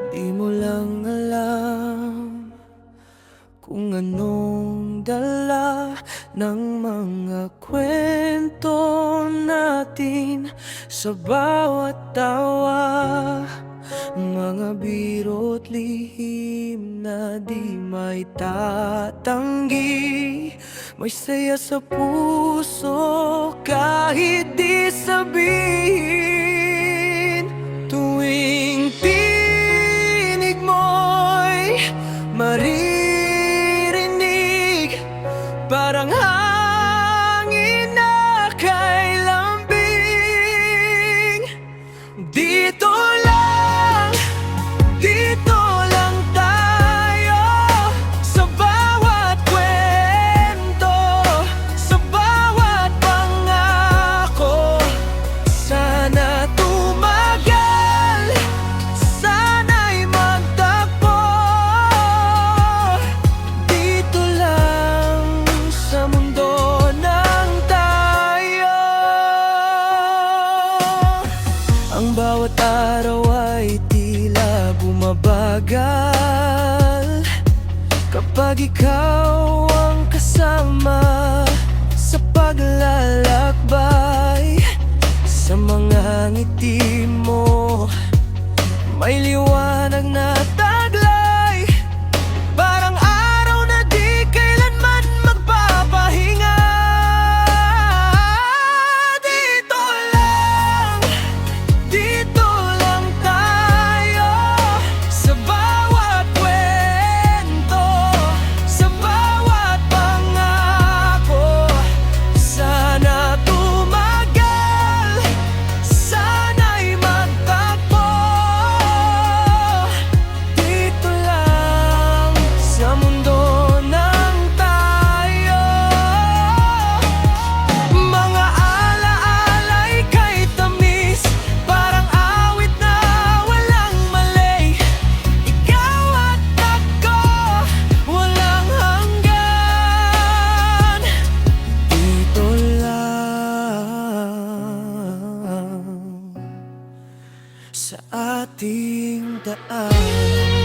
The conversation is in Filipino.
Di mo lang alam kung anong dala ng mga kwento natin sa bawat tawa. Mga biro't lihim na di may tatanggi. May saya sa puso kahit di sabihin. Tuwing tinig mo'y maririnig, parang hangin na kay lambing. Dito lang, dito lang tayo, sa bawat kwento, sa bawat pangako. Sana tumagal, sana'y magtagpo. Dito lang sa mundo ng tayo. Ang bawat araw ay tila bumabagal kapag ikaw ang kasama sa paglalakbay. Sa mga ngiti mo may liwanag na taglay, parang araw na di kailanman magpapahinga. Dito lang tayo, sa bawat kwento, sa bawat pangako. Sana tumagal, sana'y magtagpo. Dito lang sa mundo ng tayo. Mga alaala'y kay tamis, parang awit na walang mali. Ikaw at ako, walang hanggan. Dito lang sa ating daan.